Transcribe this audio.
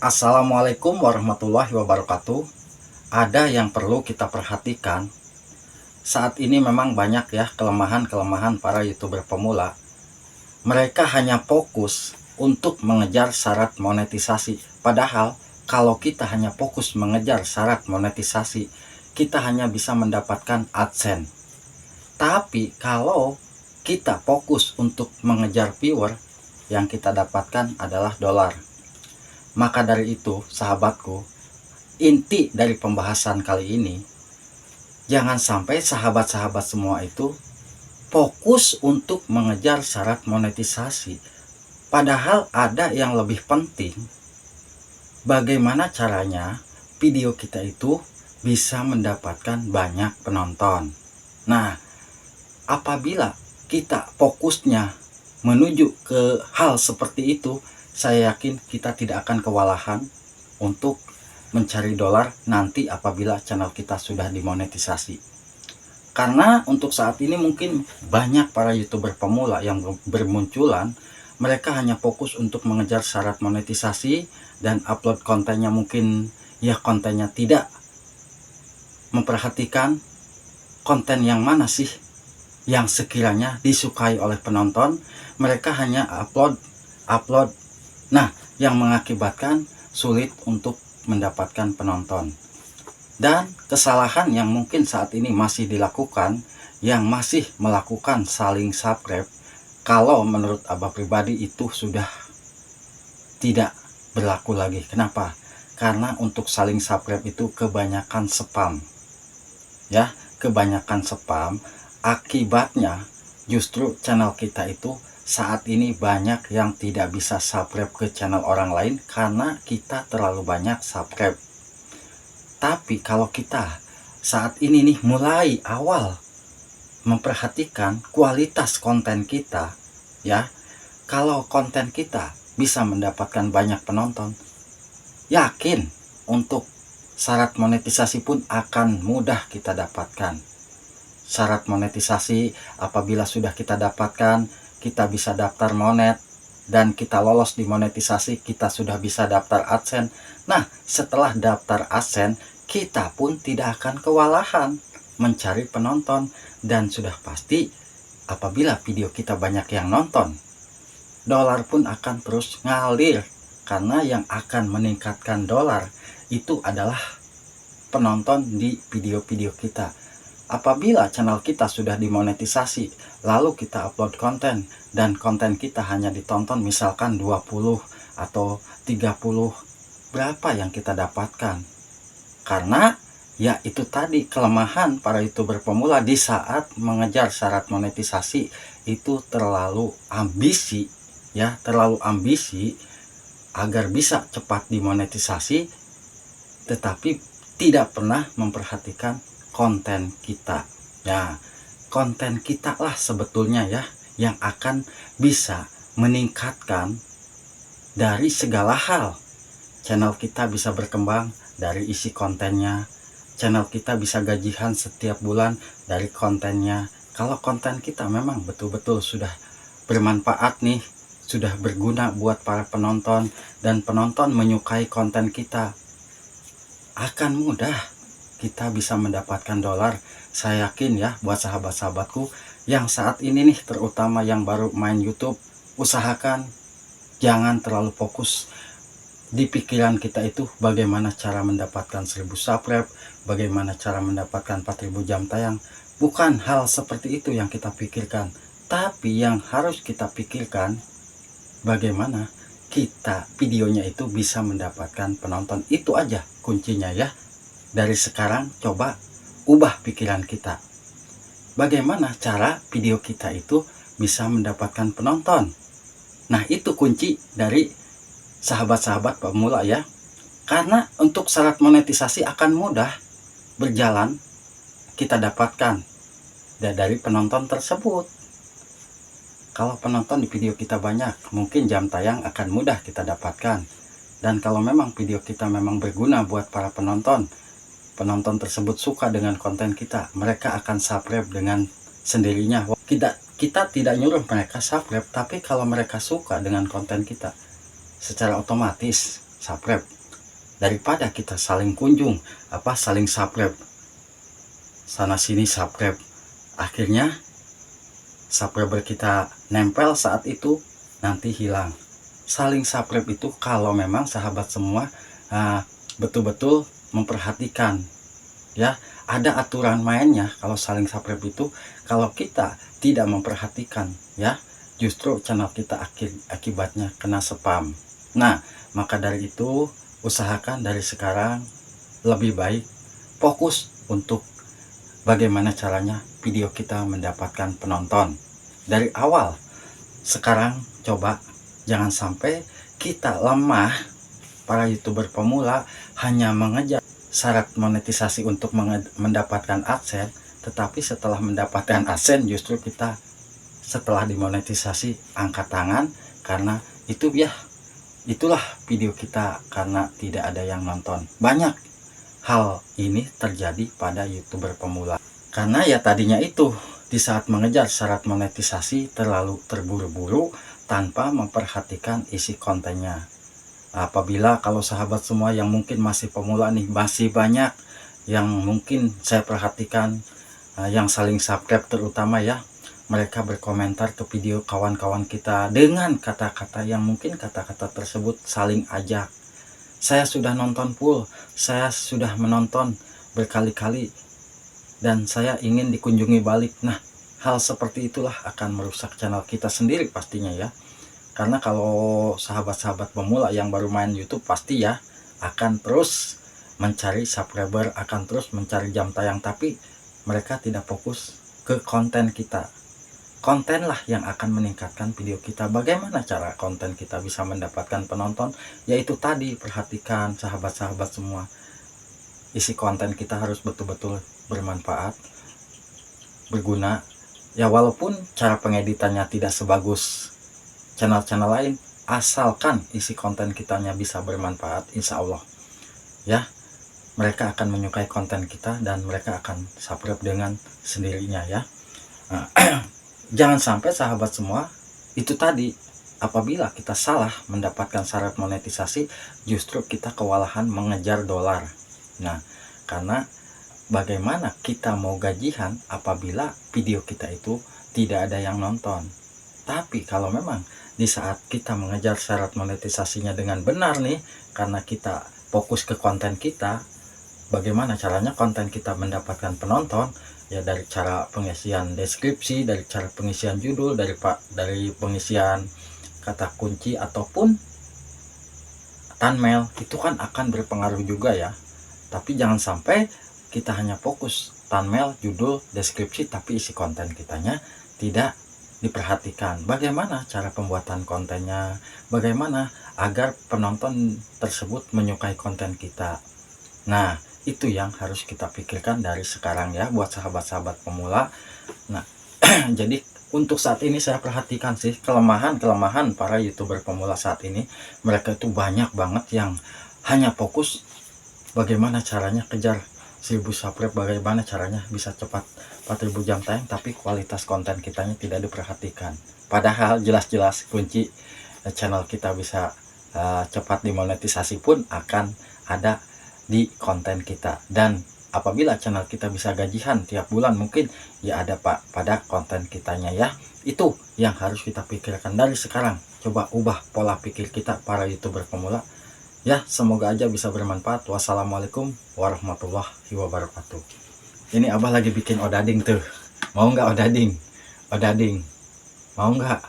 Assalamualaikum warahmatullahi wabarakatuh. Ada yang perlu kita perhatikan. Saat ini memang banyak ya kelemahan-kelemahan para YouTuber pemula. Mereka hanya fokus untuk mengejar syarat monetisasi. Padahal kalau kita hanya fokus mengejar syarat monetisasi, kita hanya bisa mendapatkan AdSense. Tapi kalau kita fokus untuk mengejar viewer, yang kita dapatkan adalah dolar. Maka dari itu, sahabatku, inti dari pembahasan kali ini, jangan sampai sahabat-sahabat semua itu fokus untuk mengejar syarat monetisasi. Padahal ada yang lebih penting, bagaimana caranya video kita itu bisa mendapatkan banyak penonton. Nah, apabila kita fokusnya menuju ke hal seperti itu, saya yakin kita tidak akan kewalahan untuk mencari dolar nanti apabila channel kita sudah dimonetisasi. Karena untuk saat ini mungkin banyak para YouTuber pemula yang bermunculan, mereka hanya fokus untuk mengejar syarat monetisasi dan upload kontennya mungkin ya kontennya tidak memperhatikan konten yang mana sih yang sekiranya disukai oleh penonton. Mereka hanya upload. Nah, yang mengakibatkan sulit untuk mendapatkan penonton. Dan kesalahan yang mungkin saat ini masih dilakukan, yang masih melakukan saling subscribe, kalau menurut Abah pribadi itu sudah tidak berlaku lagi. Kenapa? Karena untuk saling subscribe itu kebanyakan spam. Ya, kebanyakan spam. Akibatnya justru channel kita itu saat ini banyak yang tidak bisa subscribe ke channel orang lain karena kita terlalu banyak subscribe. Tapi kalau kita saat ini nih mulai awal memperhatikan kualitas konten kita, ya, kalau konten kita bisa mendapatkan banyak penonton, yakin untuk syarat monetisasi pun akan mudah kita dapatkan. Syarat monetisasi apabila sudah kita dapatkan, kita bisa daftar monet, dan kita lolos di monetisasi, kita sudah bisa daftar AdSense. Nah, setelah daftar AdSense, kita pun tidak akan kewalahan mencari penonton. Dan sudah pasti apabila video kita banyak yang nonton, dolar pun akan terus ngalir. Karena yang akan meningkatkan dolar itu adalah penonton di video-video kita. Apabila channel kita sudah dimonetisasi, lalu kita upload konten, dan konten kita hanya ditonton misalkan 20 atau 30, berapa yang kita dapatkan? Karena ya itu tadi kelemahan para YouTuber pemula di saat mengejar syarat monetisasi itu terlalu ambisi, ya, terlalu ambisi agar bisa cepat dimonetisasi, tetapi tidak pernah memperhatikan konten kita. Ya, konten kita lah sebetulnya ya yang akan bisa meningkatkan dari segala hal. Channel kita bisa berkembang dari isi kontennya. Channel kita bisa gajian setiap bulan dari kontennya. Kalau konten kita memang betul-betul sudah bermanfaat nih, sudah berguna buat para penonton, dan penonton menyukai konten kita, akan mudah kita bisa mendapatkan dolar. Saya yakin ya buat sahabat-sahabatku yang saat ini nih, terutama yang baru main YouTube, usahakan jangan terlalu fokus di pikiran kita itu bagaimana cara mendapatkan 1000 subscribe, bagaimana cara mendapatkan 4000 jam tayang. Bukan hal seperti itu yang kita pikirkan, tapi yang harus kita pikirkan bagaimana kita videonya itu bisa mendapatkan penonton. Itu aja kuncinya ya. Dari sekarang coba ubah pikiran kita. Bagaimana cara video kita itu bisa mendapatkan penonton? Nah, itu kunci dari sahabat-sahabat pemula ya. Karena untuk syarat monetisasi akan mudah berjalan kita dapatkan dari penonton tersebut. Kalau penonton di video kita banyak, mungkin jam tayang akan mudah kita dapatkan. Dan kalau memang video kita memang berguna buat para penonton tersebut suka dengan konten kita, mereka akan subscribe dengan sendirinya. Kita tidak nyuruh mereka subscribe, tapi kalau mereka suka dengan konten kita, secara otomatis subscribe. daripada kita saling kunjung, saling subscribe, sana sini subscribe, akhirnya subscriber kita nempel saat itu nanti hilang. Saling subscribe itu kalau memang sahabat semua betul-betul memperhatikan ya. Ada aturan mainnya kalau saling subscribe itu. Kalau kita tidak memperhatikan ya, justru channel kita akibatnya kena spam. Nah, maka dari itu usahakan dari sekarang lebih baik fokus untuk bagaimana caranya video kita mendapatkan penonton dari awal. Sekarang coba jangan sampai kita lemah, para YouTuber pemula hanya mengejar syarat monetisasi untuk mendapatkan AdSense, tetapi setelah mendapatkan AdSense justru kita setelah dimonetisasi angkat tangan karena itu ya, itulah video kita karena tidak ada yang nonton. Banyak hal ini terjadi pada YouTuber pemula karena ya tadinya itu di saat mengejar syarat monetisasi terlalu terburu-buru tanpa memperhatikan isi kontennya. Apabila kalau sahabat semua yang mungkin masih pemula nih, masih banyak yang mungkin saya perhatikan yang saling subscribe terutama ya, mereka berkomentar ke video kawan-kawan kita dengan kata-kata yang mungkin kata-kata tersebut saling ajak. Saya sudah nonton full, saya sudah menonton berkali-kali dan saya ingin dikunjungi balik. Nah, hal seperti itulah akan merusak channel kita sendiri pastinya ya. Karena kalau sahabat-sahabat pemula yang baru main YouTube pasti ya akan terus mencari subscriber, akan terus mencari jam tayang, tapi mereka tidak fokus ke konten kita. Kontenlah yang akan meningkatkan video kita. Bagaimana cara konten kita bisa mendapatkan penonton? Yaitu tadi, perhatikan sahabat-sahabat semua, isi konten kita harus betul-betul bermanfaat, berguna ya, walaupun cara pengeditannya tidak sebagus channel-channel lain, asalkan isi konten kitanya bisa bermanfaat, insya Allah ya mereka akan menyukai konten kita dan mereka akan subscribe dengan sendirinya ya. Nah, jangan sampai sahabat semua itu tadi, apabila kita salah mendapatkan syarat monetisasi justru kita kewalahan mengejar dolar. Nah, karena bagaimana kita mau gajian apabila video kita itu tidak ada yang nonton. Tapi kalau memang di saat kita mengejar syarat monetisasinya dengan benar nih, karena kita fokus ke konten kita, bagaimana caranya konten kita mendapatkan penonton ya, dari cara pengisian deskripsi, dari cara pengisian judul, dari pengisian kata kunci ataupun thumbnail, itu kan akan berpengaruh juga ya. Tapi jangan sampai kita hanya fokus thumbnail, judul, deskripsi, tapi isi konten kitanya tidak diperhatikan. Bagaimana cara pembuatan kontennya, bagaimana agar penonton tersebut menyukai konten kita. Nah, itu yang harus kita pikirkan dari sekarang ya buat sahabat-sahabat pemula. Nah, jadi untuk saat ini saya perhatikan sih kelemahan para YouTuber pemula saat ini. Mereka itu banyak banget yang hanya fokus bagaimana caranya kejar 1000 subscribe, bagaimana caranya bisa cepat 4000 jam tayang, tapi kualitas konten kitanya tidak diperhatikan. Padahal jelas-jelas kunci channel kita bisa cepat dimonetisasi pun akan ada di konten kita. Dan apabila channel kita bisa gajian tiap bulan, mungkin ya ada pada konten kitanya ya. Itu yang harus kita pikirkan dari sekarang. Coba ubah pola pikir kita para YouTuber pemula ya, semoga aja bisa bermanfaat. Wassalamualaikum warahmatullahi wabarakatuh. Ini abah lagi bikin odading tuh. Mau nggak odading? Odading. Mau nggak?